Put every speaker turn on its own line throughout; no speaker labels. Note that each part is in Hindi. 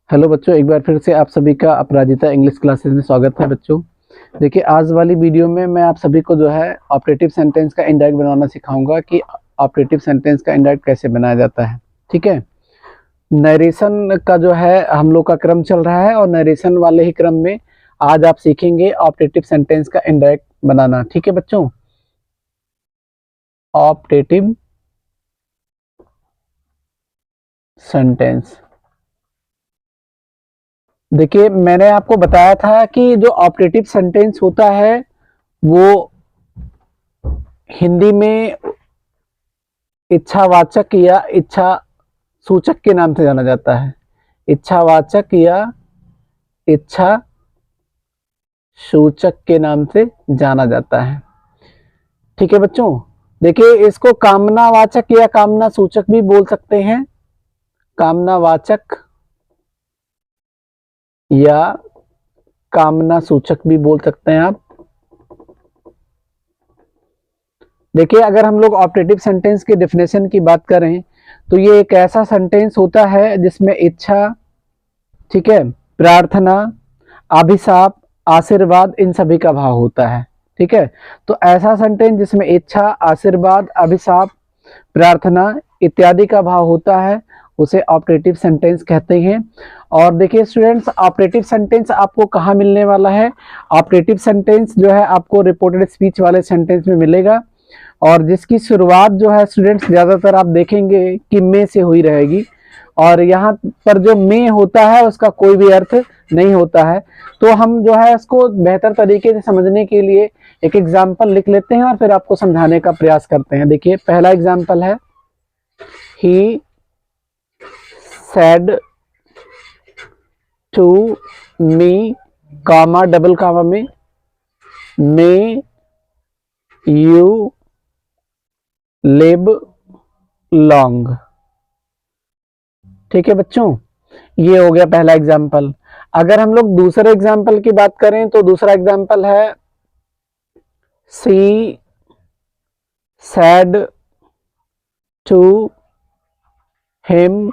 हेलो बच्चों, एक बार फिर से आप सभी का अपराजिता इंग्लिश क्लासेस में स्वागत है। बच्चों देखिए, आज वाली वीडियो में मैं आप सभी को जो है ऑपरेटिव सेंटेंस का इनडायरेक्ट बनाना सिखाऊंगा कि ऑपरेटिव सेंटेंस का इनडायरेक्ट कैसे बनाया जाता है। ठीक है, नरेशन का जो है हम लोग का क्रम चल रहा है और नरेशन वाले ही क्रम में आज आप सीखेंगे ऑपरेटिव सेंटेंस का इनडायरेक्ट बनाना। ठीक है बच्चों, ऑपरेटिव सेंटेंस। देखिए, मैंने आपको बताया था कि जो ऑपरेटिव सेंटेंस होता है वो हिंदी में इच्छावाचक या इच्छा सूचक के नाम से जाना जाता है। इच्छावाचक या इच्छा सूचक के नाम से जाना जाता है। ठीक है बच्चों, देखिए इसको कामनावाचक या कामना सूचक भी बोल सकते हैं। कामनावाचक या कामना सूचक भी बोल सकते हैं आप। देखिए, अगर हम लोग ऑपरेटिव सेंटेंस की डेफिनेशन की बात करें तो ये एक ऐसा सेंटेंस होता है जिसमें इच्छा, ठीक है, प्रार्थना, अभिशाप, आशीर्वाद, इन सभी का भाव होता है। ठीक है, तो ऐसा सेंटेंस जिसमें इच्छा, आशीर्वाद, अभिशाप, प्रार्थना इत्यादि का भाव होता है उसे ऑपरेटिव सेंटेंस कहते हैं। और देखिए स्टूडेंट्स, ऑपरेटिव सेंटेंस आपको कहाँ मिलने वाला है? ऑपरेटिव सेंटेंस जो है आपको रिपोर्टेड स्पीच वाले सेंटेंस में मिलेगा और जिसकी शुरुआत जो है स्टूडेंट्स ज़्यादातर आप देखेंगे कि में से हुई रहेगी और यहाँ पर जो में होता है उसका कोई भी अर्थ नहीं होता है। तो हम जो है इसको बेहतर तरीके से समझने के लिए एक एग्जाम्पल लिख लेते हैं और फिर आपको समझाने का प्रयास करते हैं। देखिए, पहला एग्जाम्पल है, he said to me, comma double comma में, मे यू लिव लॉन्ग। ठीक है बच्चों, ये हो गया पहला एग्जाम्पल। अगर हम लोग दूसरे एग्जाम्पल की बात करें तो दूसरा एग्जाम्पल है, she said to him,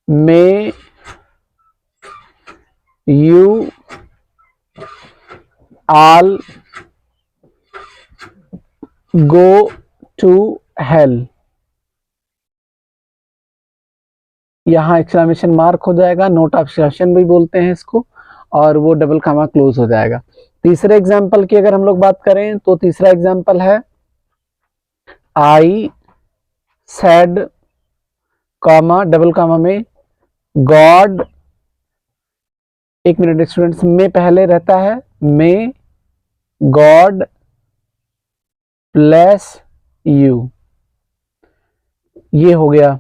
may you all go to hell. यहाँ एक्सक्लेमेशन मार्क हो जाएगा, नोट ऑफ एक्सक्लेमेशन भी बोलते हैं इसको, और वो डबल कामा क्लोज हो जाएगा। तीसरे एग्जाम्पल की अगर हम लोग बात करें तो तीसरा एग्जाम्पल है, I said comma double comma में गॉड, एक मिनट स्टूडेंट्स, में पहले रहता है, में गॉड ब्लेस यू। ये हो गया।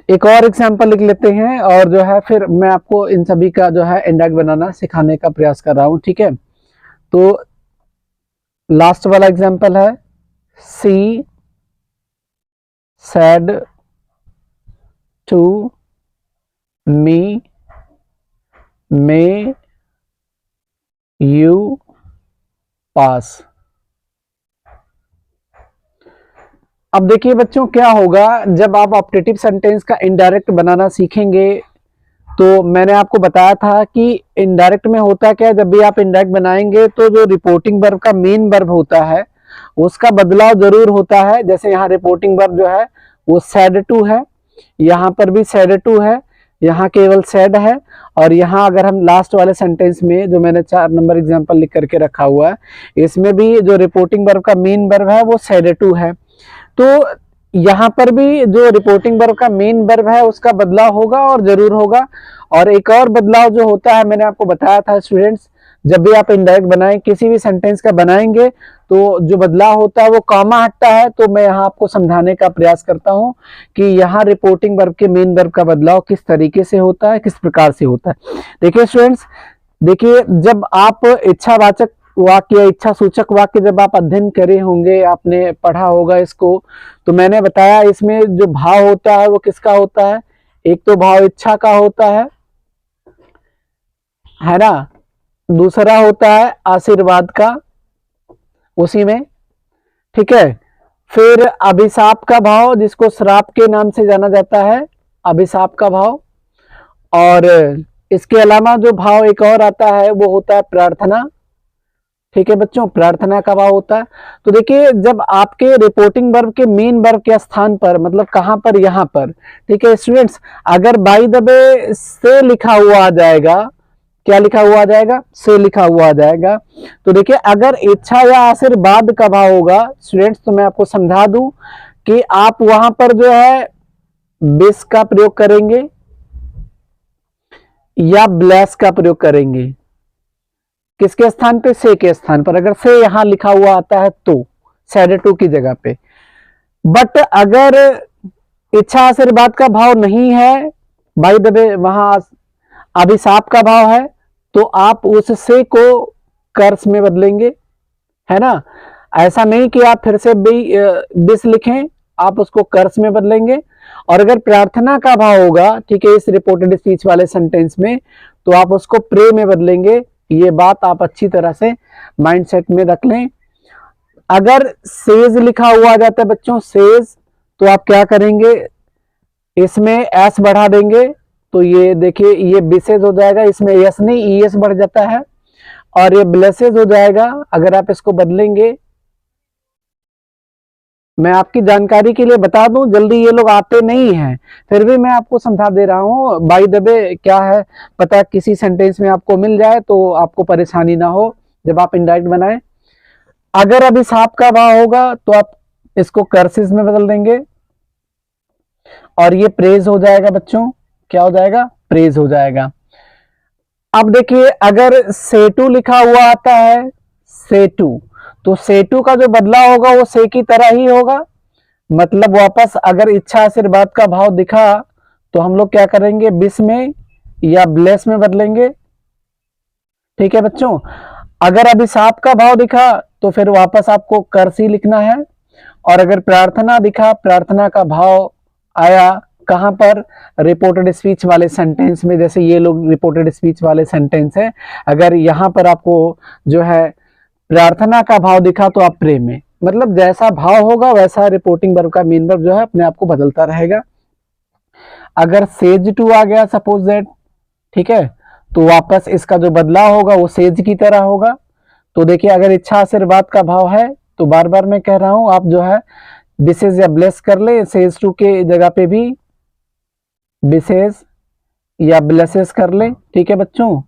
एक और एग्जाम्पल लिख लेते हैं और जो है फिर मैं आपको इन सभी का जो है इंडेक्स बनाना सिखाने का प्रयास कर रहा हूं। ठीक है, तो लास्ट वाला एग्जाम्पल है, she said to me, may you pass. अब देखिए बच्चों, क्या होगा जब आप ऑपरेटिव सेंटेंस का इनडायरेक्ट बनाना सीखेंगे। तो मैंने आपको बताया था कि इनडायरेक्ट में होता क्या है, जब भी आप इनडायरेक्ट बनाएंगे तो जो रिपोर्टिंग वर्ब का मेन वर्ब होता है उसका बदलाव जरूर होता है। जैसे यहाँ रिपोर्टिंग वर्ब जो है वो सेड टू है, यहाँ पर भी सेड टू है, यहाँ केवल सेड है, और यहाँ अगर हम लास्ट वाले सेंटेंस में जो मैंने 4 नंबर एग्जाम्पल लिख करके रखा हुआ है इसमें भी जो रिपोर्टिंग वर्ब का मेन वर्ब है वो सेड टू है। तो यहाँ पर भी जो रिपोर्टिंग वर्ब का मेन वर्ब है उसका बदलाव होगा और जरूर होगा। और एक और बदलाव जो होता है मैंने आपको बताया था स्टूडेंट्स, जब भी आप इनडायरेक्ट बनाएं, किसी भी सेंटेंस का बनाएंगे तो जो बदलाव होता है वो कॉमा हटता है। तो मैं यहाँ आपको समझाने का प्रयास करता हूँ कि यहाँ रिपोर्टिंग वर्ब के मेन वर्ब का बदलाव किस तरीके से होता है, किस प्रकार से होता है। देखिए स्टूडेंट्स, देखिए जब आप इच्छावाचक वाक्य या इच्छा सूचक वाक्य जब आप अध्ययन करे होंगे, आपने पढ़ा होगा इसको, तो मैंने बताया इसमें जो भाव होता है वो किसका होता है? एक तो भाव इच्छा का होता है ना, दूसरा होता है आशीर्वाद का उसी में। ठीक है, फिर अभिशाप का भाव, जिसको श्राप के नाम से जाना जाता है, अभिशाप का भाव। और इसके अलावा जो भाव एक और आता है वो होता है प्रार्थना। ठीक है बच्चों, प्रार्थना का भाव होता है। तो देखिए, जब आपके रिपोर्टिंग वर्ब के मेन वर्ब के स्थान पर, मतलब कहां पर, यहां पर, ठीक है स्टूडेंट्स, अगर बाय द वे से लिखा हुआ आ जाएगा, क्या लिखा हुआ आ जाएगा, से लिखा हुआ आ जाएगा, तो देखिए अगर इच्छा या आशीर्वाद का भाव होगा स्टूडेंट्स, तो मैं आपको समझा दूं कि आप वहां पर जो है बिस का प्रयोग करेंगे या ब्लेस का प्रयोग करेंगे। किसके स्थान पे, से के स्थान पर। अगर से यहां लिखा हुआ आता है तो सैड टू की जगह पे। बट अगर इच्छा आशीर्वाद का भाव नहीं है, बाय द वे वहां अभिशाप का भाव है, तो आप उस से को कर्स में बदलेंगे, है ना। ऐसा नहीं कि आप फिर से बिस लिखें, आप उसको कर्स में बदलेंगे। और अगर प्रार्थना का भाव होगा, ठीक है, इस रिपोर्टेड स्पीच वाले सेंटेंस में, तो आप उसको प्रे में बदलेंगे। ये बात आप अच्छी तरह से माइंडसेट में रख लें। अगर सेज लिखा हुआ आ जाता है बच्चों, सेज, तो आप क्या करेंगे, इसमें एस बढ़ा देंगे, तो ये देखिए ये बिसेज हो जाएगा, इसमें एस नहीं ईएस बढ़ जाता है, और ये ब्लेसेज हो जाएगा अगर आप इसको बदलेंगे। मैं आपकी जानकारी के लिए बता दूं, जल्दी ये लोग आते नहीं हैं, फिर भी मैं आपको समझा दे रहा हूं। बाय द वे क्या है, पता किसी सेंटेंस में आपको मिल जाए तो आपको परेशानी ना हो जब आप इनडायरेक्ट बनाएं। अगर अभिशाप का भाव होगा तो आप इसको कर्सिस में बदल देंगे, और ये प्रेज हो जाएगा बच्चों, क्या हो जाएगा, प्रेज हो जाएगा। अब देखिए, अगर सेटू लिखा हुआ आता है, सेटू, तो सेटू का जो बदलाव होगा वो से की तरह ही होगा। मतलब वापस अगर इच्छा आशीर्वाद का भाव दिखा तो हम लोग क्या करेंगे, बिस में या ब्लेस में बदलेंगे। ठीक है बच्चों, अगर अभिशाप का भाव दिखा तो फिर वापस आपको कर्सी लिखना है। और अगर प्रार्थना दिखा, प्रार्थना का भाव आया कहां पर, रिपोर्टेड स्पीच वाले सेंटेंस में, जैसे ये लोग रिपोर्टेड स्पीच वाले सेंटेंस है, अगर यहां पर आपको जो है प्रार्थना का भाव दिखा तो आप प्रे में, मतलब जैसा भाव होगा वैसा रिपोर्टिंग वर्ब का मेन वर्ब जो है अपने आप को बदलता रहेगा। अगर सेज टू आ गया सपोज दैट, ठीक है, तो वापस इसका जो बदलाव होगा वो सेज की तरह होगा। तो देखिए, अगर इच्छा आशीर्वाद का भाव है तो बार बार मैं कह रहा हूं आप जो है बिसेज या ब्लेस कर ले, सेज टू के जगह पे भी बिसेज या ब्लेसेस कर ले। ठीक है बच्चों,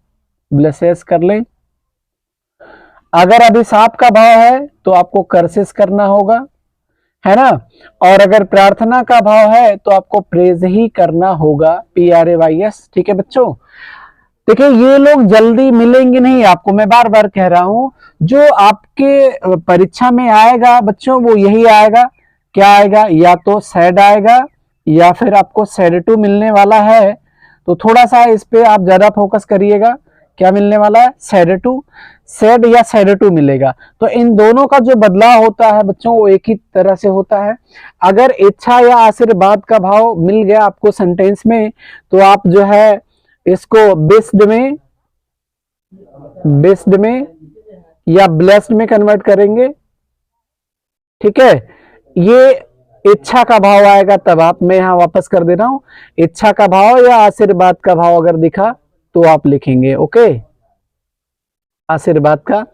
ब्लेसेस कर ले। अगर अभिशाप का भाव है तो आपको कर्सिस करना होगा, है ना। और अगर प्रार्थना का भाव है तो आपको प्रेज ही करना होगा, PRAYS। ठीक है बच्चों, देखिए ये लोग जल्दी मिलेंगे नहीं आपको, मैं बार बार कह रहा हूं। जो आपके परीक्षा में आएगा बच्चों वो यही आएगा। क्या आएगा, या तो सैड आएगा या फिर आपको सैड टू मिलने वाला है। तो थोड़ा सा इस पे आप ज्यादा फोकस करिएगा। क्या मिलने वाला है, सैड टू, सैड या सैड टू मिलेगा। तो इन दोनों का जो बदलाव होता है बच्चों वो एक ही तरह से होता है। अगर इच्छा या आशीर्वाद का भाव मिल गया आपको सेंटेंस में तो आप जो है इसको बेस्ड में या ब्लेस्ड में कन्वर्ट करेंगे। ठीक है, ये इच्छा का भाव आएगा तब आप, मैं यहां वापस कर दे रहा हूं, इच्छा का भाव या आशीर्वाद का भाव अगर दिखा तो आप लिखेंगे ओके, आशीर्वाद का।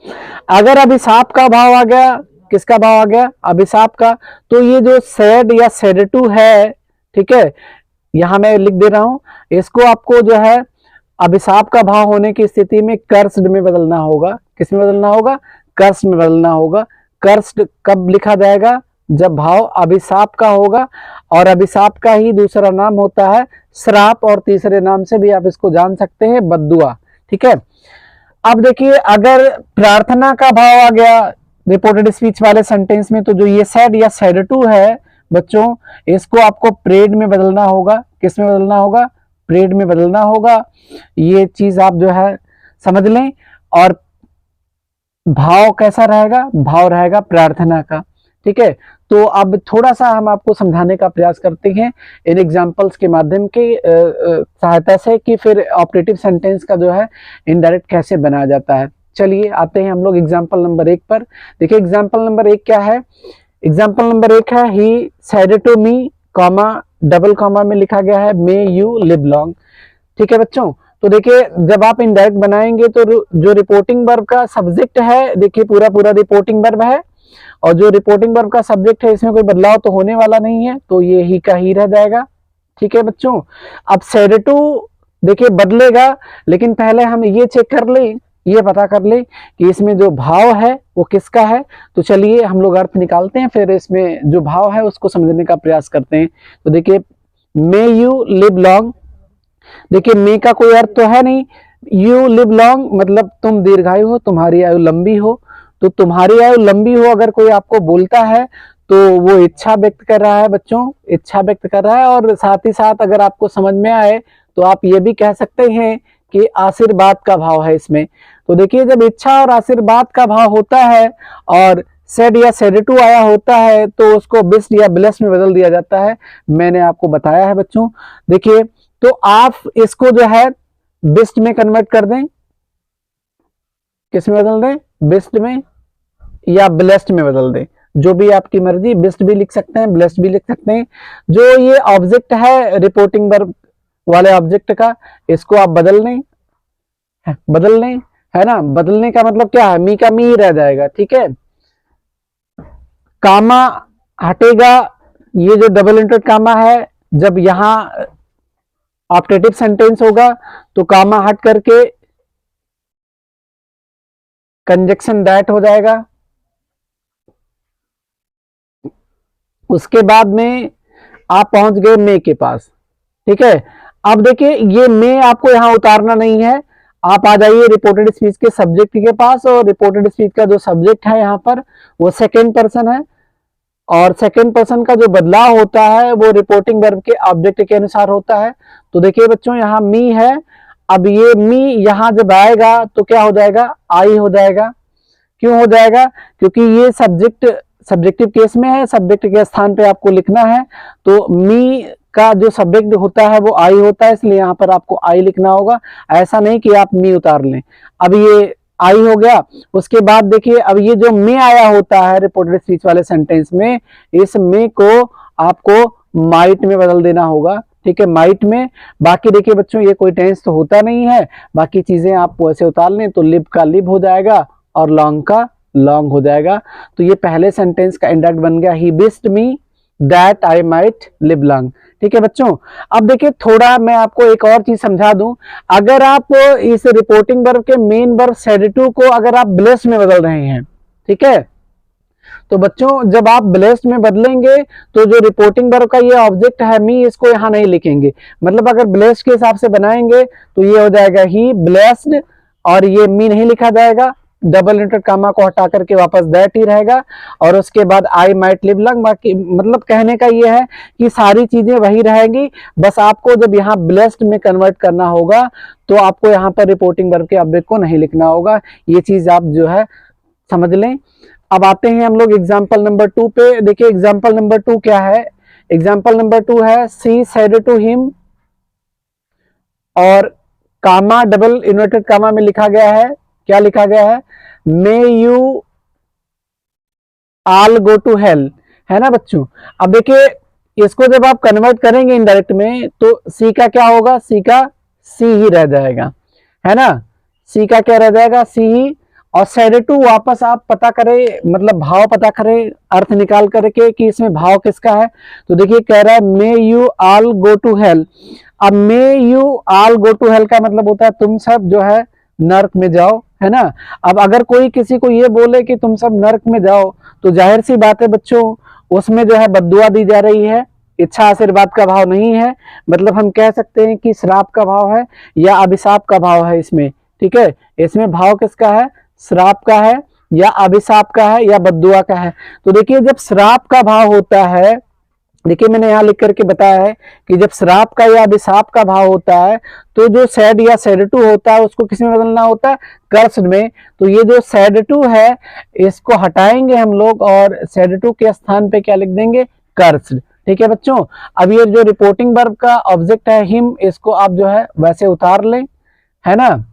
अगर अभिशाप का भाव आ गया, किसका भाव आ गया, अभिशाप का, तो ये जो सैड या सैड टू है, ठीक है, यहां मैं लिख दे रहा हूं, इसको आपको जो है अभिशाप का भाव होने की स्थिति में कर्स्ड में बदलना होगा। किस में बदलना होगा, कर्स्ड में बदलना होगा। कर्स्ड कब लिखा जाएगा, जब भाव अभिशाप का होगा, और अभिशाप का ही दूसरा नाम होता है श्राप, और तीसरे नाम से भी आप इसको जान सकते हैं बद्दुआ। ठीक है, अब देखिए अगर प्रार्थना का भाव आ गया रिपोर्टेड स्पीच वाले सेंटेंस में, तो जो ये सैड या सैड टू है बच्चों, इसको आपको प्रेड में बदलना होगा। किस में बदलना होगा, प्रेड में बदलना होगा। ये चीज आप जो है समझ लें। और भाव कैसा रहेगा, भाव रहेगा प्रार्थना का। ठीक है, तो अब थोड़ा सा हम आपको समझाने का प्रयास करते हैं इन एग्जांपल्स के माध्यम की सहायता से कि फिर ऑपरेटिव सेंटेंस का जो है इनडायरेक्ट कैसे बनाया जाता है। चलिए आते हैं हम लोग एग्जांपल नंबर 1 पर। देखिए एग्जांपल नंबर 1 क्या है, एग्जाम्पल नंबर 1 है he said to me, comma double comma में लिखा गया है मे यू लिव लॉन्ग। ठीक है बच्चों, तो देखिए जब आप इनडायरेक्ट बनाएंगे तो जो रिपोर्टिंग वर्ब का सब्जेक्ट है, देखिए पूरा पूरा रिपोर्टिंग वर्ब है, और जो रिपोर्टिंग वर्ब का सब्जेक्ट है इसमें कोई बदलाव तो होने वाला नहीं है, तो ये ही का ही रह जाएगा। ठीक है बच्चों, अब सेड टू देखिए बदलेगा, लेकिन पहले हम ये चेक कर लें, ये पता कर ले कि इसमें जो भाव है वो किसका है। तो चलिए हम लोग अर्थ निकालते हैं, फिर इसमें जो भाव है उसको समझने का प्रयास करते हैं। तो देखिए मे यू लिव लॉन्ग, देखिए मे का कोई अर्थ तो है नहीं, यू लिव लॉन्ग मतलब तुम दीर्घायु हो, तुम्हारी आयु लंबी हो। तो तुम्हारी आयु लंबी हो अगर कोई आपको बोलता है तो वो इच्छा व्यक्त कर रहा है बच्चों, इच्छा व्यक्त कर रहा है। और साथ ही साथ अगर आपको समझ में आए तो आप ये भी कह सकते हैं कि आशीर्वाद का भाव है इसमें। तो देखिए जब इच्छा और आशीर्वाद का भाव होता है और सेड या सेड टू आया होता है तो उसको बिस्ट या ब्लेस में बदल दिया जाता है, मैंने आपको बताया है बच्चों। देखिए तो आप इसको जो है बिस्ट में कन्वर्ट कर दें, किस में बदल दें, बिस्ट में या ब्लेस्ड में बदल दें, जो भी आपकी मर्जी, बिस्ट भी लिख सकते हैं, ब्लेस्ड भी लिख सकते हैं। जो ये ऑब्जेक्ट है रिपोर्टिंग वर्ब वाले ऑब्जेक्ट का, इसको आप बदल लें, बदल लें, है ना। बदलने का मतलब क्या है, मी का मी ही रह जाएगा। ठीक है, कामा हटेगा, ये जो डबल इंटेड कामा है जब यहां ऑप्टेटिव सेंटेंस होगा तो कामा हट करके कंजक्शन दैट हो जाएगा। उसके बाद में आप पहुंच गए मे के पास। ठीक है, अब देखिए ये मे आपको यहां उतारना नहीं है, आप आ जाइए रिपोर्टेड स्पीच के सब्जेक्ट के पास, और रिपोर्टेड स्पीच का जो सब्जेक्ट है यहाँ पर वो सेकेंड पर्सन है, और सेकेंड पर्सन का जो बदलाव होता है वो रिपोर्टिंग वर्ब के ऑब्जेक्ट के अनुसार होता है। तो देखिए बच्चों यहाँ मी है, अब ये मी यहाँ जब आएगा तो क्या हो जाएगा, आई हो जाएगा। क्यों हो जाएगा, क्योंकि ये सब्जेक्ट सब्जेक्टिव केस में है, सब्जेक्ट के स्थान पे आपको लिखना है, तो मी का जो सब्जेक्ट होता है वो आई होता है, इसलिए यहाँ पर आपको आई लिखना होगा। ऐसा नहीं कि आप मी उतार लें। अब ये आई हो गया, उसके बाद देखिए अब ये जो मे आया होता है रिपोर्टेड स्पीच वाले सेंटेंस में, इस मे को आपको माइट में बदल देना होगा। ठीक है, माइट में। बाकी देखिए बच्चों ये कोई टेंस तो होता नहीं है, बाकी चीजें आप वैसे उतार लें तो लिव का लिव हो जाएगा और लॉन्ग का लॉन्ग हो जाएगा। तो ये पहले सेंटेंस का इंडायरेक्ट बन गया, he wished me that I might live long. ठीक है बच्चों, अब देखिए थोड़ा मैं आपको एक और चीज समझा दूं, अगर आप इस रिपोर्टिंग वर्ब के मेन वर्ब सेड टू को अगर आप ब्लेस्ड में बदल रहे हैं, ठीक है, तो बच्चों जब आप ब्लेस्ड में बदलेंगे तो जो रिपोर्टिंग वर्ब का ये ऑब्जेक्ट है मी, इसको यहां नहीं लिखेंगे। मतलब अगर ब्लेस्ड के हिसाब से बनाएंगे तो ये हो जाएगा ही ब्लेस्ड, और ये मी नहीं लिखा जाएगा, डबल इंटेड कामा को हटा करके वापस दैट ही रहेगा, और उसके बाद आई माइट लिव लॉन्ग। बाकी मतलब कहने का ये है कि सारी चीजें वही रहेंगी, बस आपको जब यहाँ ब्लेस्ड में कन्वर्ट करना होगा तो आपको यहाँ पर रिपोर्टिंग वर्ब के ऑब्जेक्ट को नहीं लिखना होगा। ये चीज आप जो है समझ लें। अब आते हैं हम लोग एग्जाम्पल नंबर 2 पे। देखिए एग्जाम्पल नंबर 2 क्या है, एग्जाम्पल नंबर 2 है सी सेड टू हिम, और कामा डबल इन्वर्टेड कामा में लिखा गया है, क्या लिखा गया है, may you all go to hell, है ना बच्चों। अब देखिए इसको जब आप कन्वर्ट करेंगे इनडायरेक्ट में तो सी का क्या होगा, सी का सी ही रह जाएगा, है ना। सी का क्या रह जाएगा, सी ही। और सेड टू वापस आप पता करें, मतलब भाव पता करें अर्थ निकाल करके कि इसमें भाव किसका है। तो देखिए कह रहा है may you all go to hell. अब may you all go to hell का मतलब होता है तुम सब जो है नर्क में जाओ, है ना। अब अगर कोई किसी को ये बोले कि तुम सब नर्क में जाओ तो जाहिर सी बात है बच्चों उसमें जो है बद्दुआ दी जा रही है, इच्छा आशीर्वाद का भाव नहीं है। मतलब हम कह सकते हैं कि श्राप का भाव है या अभिशाप का भाव है इसमें। ठीक है, इसमें भाव किसका है, श्राप का है या अभिशाप का है या बद्दुआ का है। तो देखिए जब श्राप का भाव होता है, देखिए मैंने यहां लिख करके बताया है कि जब श्राप का या अभिशाप का भाव होता है तो जो सेड या सेड टू होता है उसको किस में बदलना होता है, कर्स्ड में। तो ये जो सेड टू है इसको हटाएंगे हम लोग और सेड टू के स्थान पे क्या लिख देंगे, कर्स्ड। ठीक है बच्चों, अब ये जो रिपोर्टिंग वर्ब का ऑब्जेक्ट है हिम, इसको आप जो है वैसे उतार लें, है ना।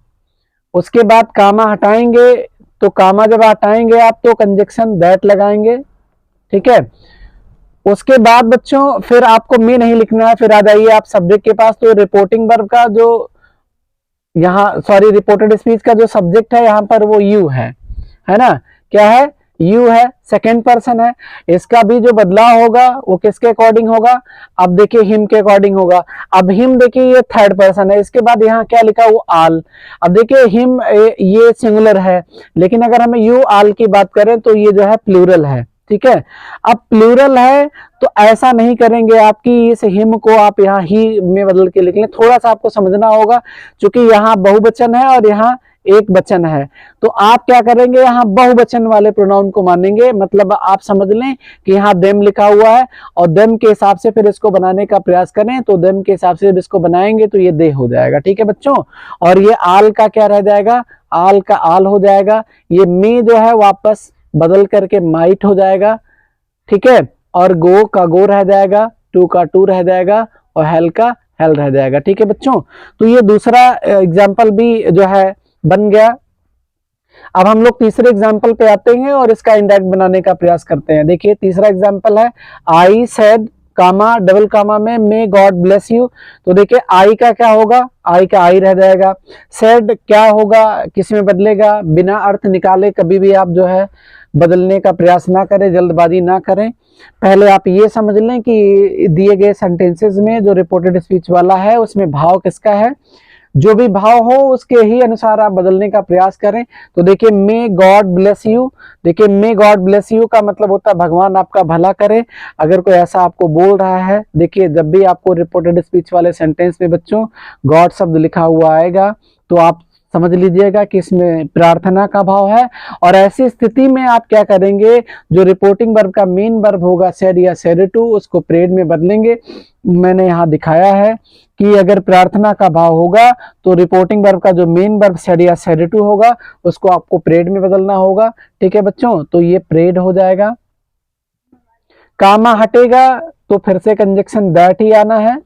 उसके बाद कामा हटाएंगे, तो कामा जब हटाएंगे आप तो कंजक्शन दैट लगाएंगे, ठीक है। उसके बाद बच्चों फिर आपको मे नहीं लिखना है, फिर आ जाइए आप सब्जेक्ट के पास। तो रिपोर्टिंग वर्ब का जो यहाँ सॉरी रिपोर्टेड स्पीच का जो सब्जेक्ट है यहाँ पर वो यू है ना, क्या है, यू है, सेकेंड पर्सन है। इसका भी जो बदलाव होगा वो किसके अकॉर्डिंग होगा, अब देखिए हिम के अकॉर्डिंग होगा। अब हिम देखिए ये थर्ड पर्सन है, इसके बाद यहाँ क्या लिखा वो आल। अब देखिए हिम ये सिंगुलर है, लेकिन अगर हमें यू आल की बात करें तो ये जो है प्लूरल है, ठीक है। अब प्लूरल है तो ऐसा नहीं करेंगे आपकी इस हिम को आप यहाँ ही में बदल के लिख लें, थोड़ा सा आपको समझना होगा, क्योंकि यहाँ बहुवचन है और यहाँ एक वचन है। तो आप क्या करेंगे, यहाँ बहुवचन वाले प्रोनाउन को मानेंगे, मतलब आप समझ लें कि यहाँ देम लिखा हुआ है और देम के हिसाब से फिर इसको बनाने का प्रयास करें। तो देम के हिसाब से जब इसको बनाएंगे तो ये दे हो जाएगा, ठीक है बच्चों। और ये आल का क्या रह जाएगा, आल का आल हो जाएगा। ये मे जो है वापस बदल करके माइट हो जाएगा, ठीक है। और गो का गो रह जाएगा, टू का टू रह जाएगा और हेल का हेल रह जाएगा, ठीक है बच्चों। तो ये दूसरा एग्जाम्पल भी जो है बन गया। अब हम लोग तीसरे एग्जाम्पल पे आते हैं और इसका इंडायरेक्ट बनाने का प्रयास करते हैं। देखिए तीसरा एग्जाम्पल है I said comma double comma में मे गॉड ब्लेस यू। तो देखिए आई का क्या होगा, आई का आई रह जाएगा। सेड क्या होगा, किस में बदलेगा, बिना अर्थ निकाले कभी भी आप जो है बदलने का प्रयास ना करें, जल्दबाजी ना करें। पहले आप ये समझ लें कि दिए गए सेंटेंसेस में जो रिपोर्टेड स्पीच वाला है उसमें भाव किसका है, जो भी भाव हो उसके ही अनुसार आप बदलने का प्रयास करें। तो देखिए मे गॉड ब्लेस यू, देखिए मे गॉड ब्लेस यू का मतलब होता है भगवान आपका भला करे। अगर कोई ऐसा आपको बोल रहा है, देखिए जब भी आपको रिपोर्टेड स्पीच वाले सेंटेंस में बच्चों गॉड शब्द लिखा हुआ आएगा तो आप समझ लीजिएगा कि इसमें प्रार्थना का भाव है। और ऐसी स्थिति में आप क्या करेंगे, जो रिपोर्टिंग वर्ब का मेन वर्ब होगा सेड या सेड टू, उसको प्रेड में बदलेंगे। मैंने यहाँ दिखाया है कि अगर प्रार्थना का भाव होगा तो रिपोर्टिंग वर्ब का जो मेन वर्ब सेड या सेड टू होगा उसको आपको प्रेड में बदलना होगा, ठीक है बच्चों। तो ये प्रेड हो जाएगा। कामा हटेगा तो फिर से कंजक्शन दैट ही आना है,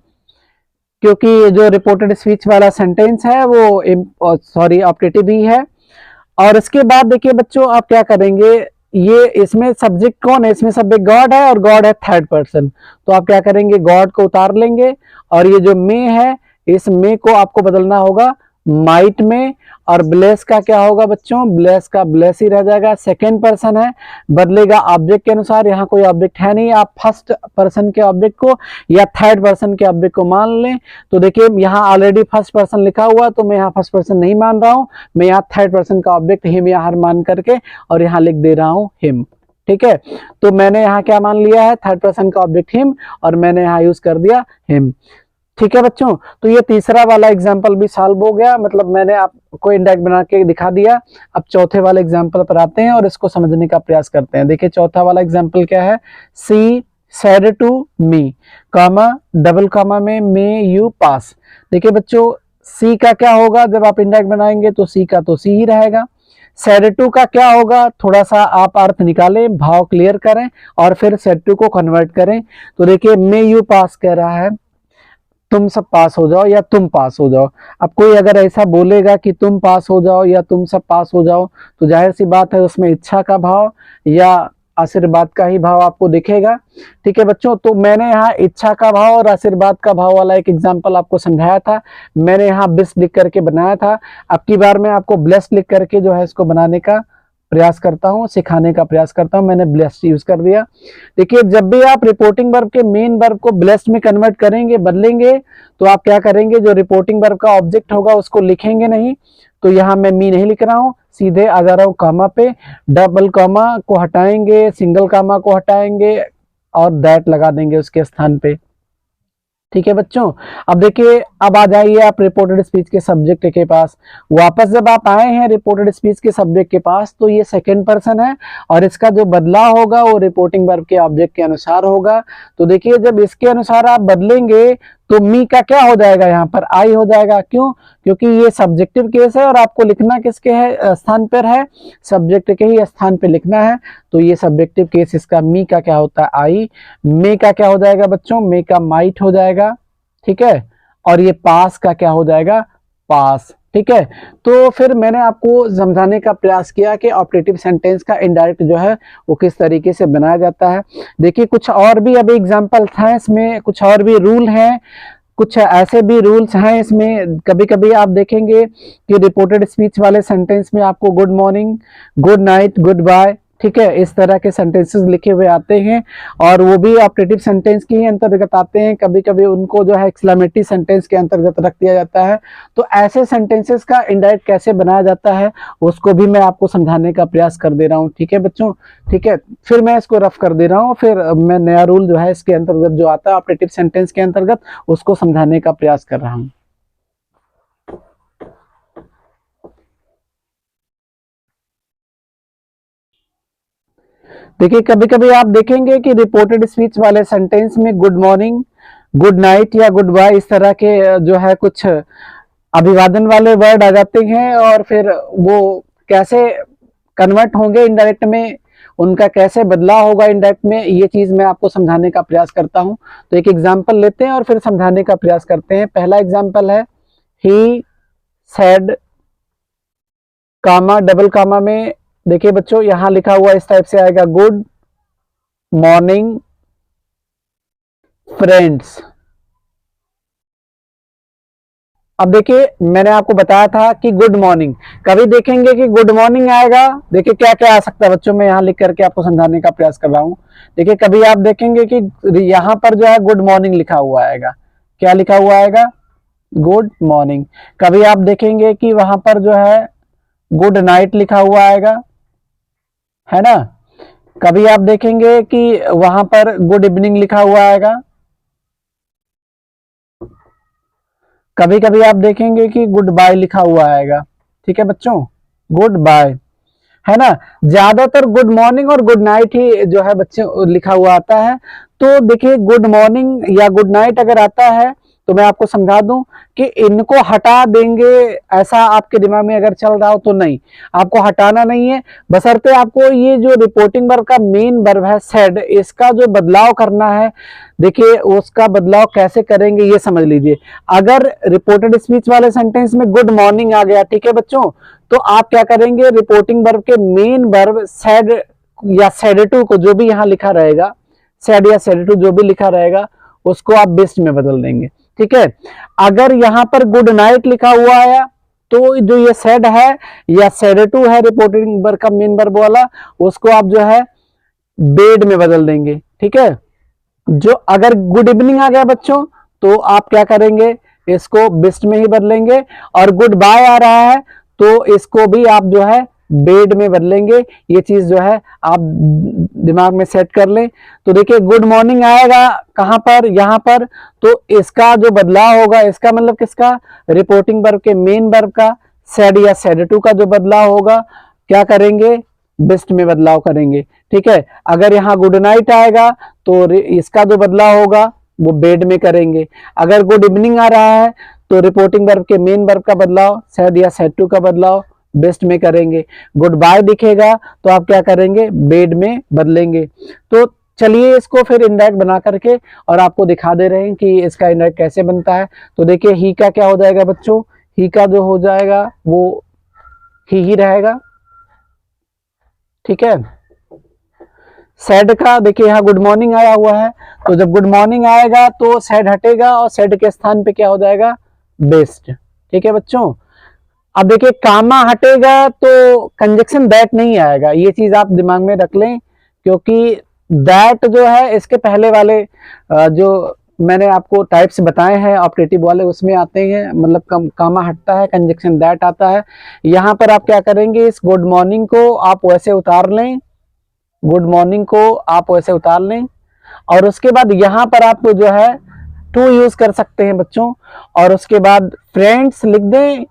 क्योंकि जो रिपोर्टेड स्पीच वाला सेंटेंस है वो सॉरी ऑप्टेटिव ही है। और इसके बाद देखिए बच्चों आप क्या करेंगे, ये इसमें सब्जेक्ट कौन है, इसमें सब्जेक्ट गॉड है और गॉड है थर्ड पर्सन। तो आप क्या करेंगे, गॉड को उतार लेंगे और ये जो मे है इस मे को आपको बदलना होगा माइट में। और ब्लेस का क्या होगा बच्चों, ब्लेस का ब्लेस ही रह जाएगा, सेकेंड पर्सन है, बदलेगा ऑब्जेक्ट के अनुसार। यहाँ कोई ऑब्जेक्ट है नहीं, आप फर्स्ट पर्सन के ऑब्जेक्ट को या थर्ड पर्सन के ऑब्जेक्ट को मान लें। तो देखिए यहाँ ऑलरेडी फर्स्ट पर्सन लिखा हुआ तो मैं यहाँ फर्स्ट पर्सन नहीं मान रहा हूँ, मैं यहाँ थर्ड पर्सन का ऑब्जेक्ट हिम या हर मान करके और यहाँ लिख दे रहा हूँ हिम, ठीक है। तो मैंने यहाँ क्या मान लिया है, थर्ड पर्सन का ऑब्जेक्ट हिम और मैंने यहाँ यूज कर दिया हिम, ठीक है बच्चों। तो ये तीसरा वाला एग्जाम्पल भी सॉल्व हो गया, मतलब मैंने आपको इंडेक्स बना के दिखा दिया। अब चौथे वाले एग्जाम्पल पर आते हैं और इसको समझने का प्रयास करते हैं। देखिए चौथा वाला एग्जाम्पल क्या है, she said to me comma double comma में मे यू पास। देखिए बच्चों सी का क्या होगा, जब आप इंडेक्स बनाएंगे तो सी का तो सी ही रहेगा। सेड टू का क्या होगा, थोड़ा सा आप अर्थ निकालें, भाव क्लियर करें और फिर सेड टू को कन्वर्ट करें। तो देखिए मे यू पास कह रहा है तुम सब पास हो जाओ या तुम पास हो जाओ। अब कोई अगर ऐसा बोलेगा कि तुम पास हो जाओ या तुम सब पास हो जाओ तो जाहिर सी बात है उसमें इच्छा का भाव या आशीर्वाद का ही भाव आपको दिखेगा, ठीक है बच्चों। तो मैंने यहाँ इच्छा का भाव और आशीर्वाद का भाव वाला एक एग्जाम्पल आपको समझाया था, मैंने यहाँ बिस लिख करके बनाया था। अब की बार मैं आपको ब्लेस लिख करके जो है इसको बनाने का प्रयास करता हूं, सिखाने का प्रयास करता हूं। मैंने ब्लेस्ड यूज कर दिया। देखिए जब भी आप रिपोर्टिंग वर्ब के मेन वर्ब को ब्लेस्ड में कन्वर्ट करेंगे, बदलेंगे, तो आप क्या करेंगे, जो रिपोर्टिंग वर्ब का ऑब्जेक्ट होगा उसको लिखेंगे नहीं। तो यहाँ मैं मी नहीं लिख रहा हूँ, सीधे आ जा रहा हूँ कामा पे, डबल कामा को हटाएंगे, सिंगल कामा को हटाएंगे और दैट लगा देंगे उसके स्थान पे, ठीक है बच्चों। अब देखिए अब आ जाइए आप रिपोर्टेड स्पीच के सब्जेक्ट के पास। वापस जब आप आए हैं रिपोर्टेड स्पीच के सब्जेक्ट के पास तो ये सेकंड पर्सन है और इसका जो बदलाव होगा वो रिपोर्टिंग वर्ब के ऑब्जेक्ट के अनुसार होगा। तो देखिए जब इसके अनुसार आप बदलेंगे तो मी का क्या हो जाएगा, यहाँ पर आई हो जाएगा। क्यों, क्योंकि ये सब्जेक्टिव केस है और आपको लिखना किसके है स्थान पर है, सब्जेक्ट के ही स्थान पे लिखना है। तो ये सब्जेक्टिव केस इसका मी का क्या होता है आई, मे का क्या हो जाएगा बच्चों, मे का माइट हो जाएगा, ठीक है। और ये पास का क्या हो जाएगा, पास, ठीक है। तो फिर मैंने आपको समझाने का प्रयास किया कि ऑप्टेटिव सेंटेंस का इनडायरेक्ट जो है वो किस तरीके से बनाया जाता है। देखिए कुछ और भी अभी एग्जांपल था इसमें, कुछ और भी रूल हैं, कुछ ऐसे भी रूल्स हैं इसमें। कभी कभी आप देखेंगे कि रिपोर्टेड स्पीच वाले सेंटेंस में आपको good morning, good night, goodbye, ठीक है, इस तरह के सेंटेंसेस लिखे हुए आते हैं और वो भी ऑप्टेटिव सेंटेंस के ही अंतर्गत आते हैं। कभी कभी उनको जो है एक्सक्लेमेटरी सेंटेंस के अंतर्गत रख दिया जाता है। तो ऐसे सेंटेंसेस का इनडायरेक्ट कैसे बनाया जाता है उसको भी मैं आपको समझाने का प्रयास कर दे रहा हूँ, ठीक है बच्चों। ठीक है, फिर मैं इसको रफ कर दे रहा हूँ, फिर मैं नया रूल जो है इसके अंतर्गत जो आता है ऑप्टेटिव सेंटेंस के अंतर्गत उसको समझाने का प्रयास कर रहा हूँ। देखिए कभी कभी आप देखेंगे कि रिपोर्टेड स्पीच वाले सेंटेंस में गुड मॉर्निंग, गुड नाइट या गुड बाय इस तरह के जो है कुछ अभिवादन वाले वर्ड आ जाते हैं और फिर वो कैसे कन्वर्ट होंगे इनडायरेक्ट में, उनका कैसे बदलाव होगा इनडायरेक्ट में, ये चीज मैं आपको समझाने का प्रयास करता हूं। तो एक एग्जांपल लेते हैं और फिर समझाने का प्रयास करते हैं। पहला एग्जांपल है he said, comma double comma में देखिए बच्चों यहां लिखा हुआ इस टाइप से आएगा, गुड मॉर्निंग फ्रेंड्स। अब देखिए मैंने आपको बताया था कि गुड मॉर्निंग, कभी देखेंगे कि गुड मॉर्निंग आएगा, देखिए क्या क्या आ सकता है बच्चों, मैं यहां लिख करके आपको समझाने का प्रयास कर रहा हूं। देखिए कभी आप देखेंगे कि यहां पर जो है गुड मॉर्निंग लिखा हुआ आएगा, क्या लिखा हुआ आएगा, गुड मॉर्निंग। कभी आप देखेंगे कि वहां पर जो है गुड नाइट लिखा हुआ आएगा, है ना। कभी आप देखेंगे कि वहां पर गुड इवनिंग लिखा हुआ आएगा। कभी कभी आप देखेंगे कि गुड बाय लिखा हुआ आएगा, ठीक है बच्चों, गुड बाय, है ना। ज्यादातर गुड मॉर्निंग और गुड नाइट ही जो है बच्चे लिखा हुआ आता है। तो देखिए गुड मॉर्निंग या गुड नाइट अगर आता है तो मैं आपको समझा दूं कि इनको हटा देंगे, ऐसा आपके दिमाग में अगर चल रहा हो तो नहीं, आपको हटाना नहीं है। बशर्ते आपको ये जो रिपोर्टिंग वर्ब का मेन वर्ब है सेड, इसका जो बदलाव करना है, देखिए उसका बदलाव कैसे करेंगे ये समझ लीजिए। अगर रिपोर्टेड स्पीच वाले सेंटेंस में गुड मॉर्निंग आ गया, ठीक है बच्चों, तो आप क्या करेंगे, रिपोर्टिंग वर्ब के मेन वर्ब सेड या सेड टू को, जो भी यहां लिखा रहेगा, सेड या सेड टू जो भी लिखा रहेगा उसको आप बेस्ट में बदल देंगे, ठीक है। अगर यहां पर गुड नाइट लिखा हुआ आया तो जो ये सेड है या सेड टू है रिपोर्टिंग वर्ब का मेन वर्ब वाला, उसको आप जो है बेड में बदल देंगे, ठीक है। जो अगर गुड इवनिंग आ गया बच्चों तो आप क्या करेंगे, इसको बेस्ट में ही बदलेंगे। और गुड बाय आ रहा है तो इसको भी आप जो है बेड में बदलेंगे। ये चीज जो है आप दिमाग में सेट कर लें। तो देखिए गुड मॉर्निंग आएगा कहां पर, यहां पर, तो इसका जो बदलाव होगा, इसका मतलब किसका, रिपोर्टिंग वर्ब के मेन वर्ब का, सेड या सेड टू का जो बदलाव होगा, क्या करेंगे, बेस्ट में बदलाव करेंगे, ठीक है। अगर यहाँ गुड नाइट आएगा तो इसका जो बदलाव होगा वो बेड में करेंगे। अगर गुड इवनिंग आ रहा है तो रिपोर्टिंग वर्ब के मेन वर्ब का बदलाव, सेड या सेड टू का बदलाव बेस्ट में करेंगे। गुड बाय दिखेगा तो आप क्या करेंगे, बेड में बदलेंगे। तो चलिए इसको फिर इंडायरेक्ट बना करके और आपको दिखा दे रहे हैं कि इसका इंडायरेक्ट कैसे बनता है। तो देखिए ही का क्या हो जाएगा बच्चों, ही का जो हो जाएगा वो ही रहेगा, ठीक है। सेड का देखिए यहाँ गुड मॉर्निंग आया हुआ है, तो जब गुड मॉर्निंग आएगा तो सेड हटेगा और सेड के स्थान पे क्या हो जाएगा, बेस्ट, ठीक है बच्चों। अब देखिए कामा हटेगा तो कंजक्शन दैट नहीं आएगा, ये चीज आप दिमाग में रख लें, क्योंकि दैट जो है इसके पहले वाले जो मैंने आपको टाइप्स बताए हैं ऑप्टेटिव वाले उसमें आते हैं, मतलब कामा हटता है, कंजक्शन दैट आता है। यहाँ पर आप क्या करेंगे, इस गुड मॉर्निंग को आप वैसे उतार लें, गुड मॉर्निंग को आप वैसे उतार लें और उसके बाद यहाँ पर आप जो है टू यूज कर सकते हैं बच्चों। और उसके बाद फ्रेंड्स लिख दें,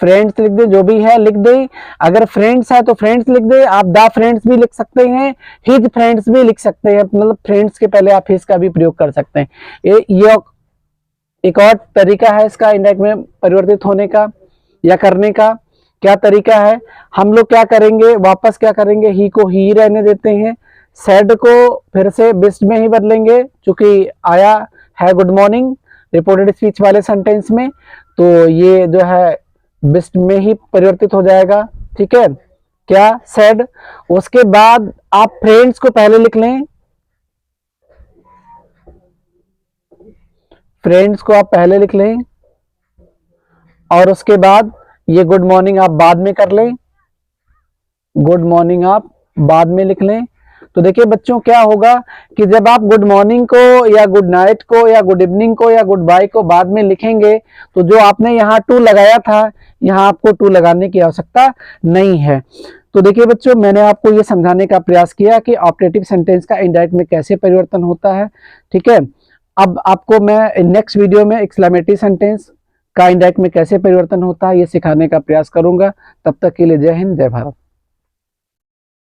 फ्रेंड्स लिख दे, जो भी है लिख दे। अगर फ्रेंड्स है तो फ्रेंड्स लिख दे, आप द फ्रेंड्स भी लिख सकते हैं, हिज फ्रेंड्स भी लिख सकते हैं, मतलब फ्रेंड्स के पहले आप हिज का भी प्रयोग कर सकते हैं। ये एक और तरीका है इसका इंडायरेक्ट में परिवर्तित होने का या करने का। क्या तरीका है, हम लोग क्या करेंगे, वापस क्या करेंगे, ही को ही रहने देते हैं, सेड को फिर से बेस्ट में ही बदलेंगे, चूंकि आया है गुड मॉर्निंग रिपोर्टेड स्पीच वाले सेंटेंस में। तो ये जो है बिस्ट में ही परिवर्तित हो जाएगा। ठीक है, क्या सेड। उसके बाद आप फ्रेंड्स को पहले लिख लें, फ्रेंड्स को आप पहले लिख लें, और उसके बाद ये गुड मॉर्निंग आप बाद में कर लें, गुड मॉर्निंग आप बाद में लिख लें। तो देखिए बच्चों क्या होगा कि जब आप गुड मॉर्निंग को या गुड नाइट को या गुड इवनिंग को या गुड बाय को बाद में लिखेंगे तो जो आपने यहाँ टू लगाया था यहाँ आपको टू लगाने की आवश्यकता नहीं है। तो देखिए बच्चों मैंने आपको ये समझाने का प्रयास किया कि ऑप्टेटिव सेंटेंस का इनडायरेक्ट में कैसे परिवर्तन होता है। ठीक है, अब आपको मैं नेक्स्ट वीडियो में एक्सक्लेमेटरी सेंटेंस का इनडायरेक्ट में कैसे परिवर्तन होता है ये सिखाने का प्रयास करूंगा। तब तक के लिए जय हिंद, जय भारत।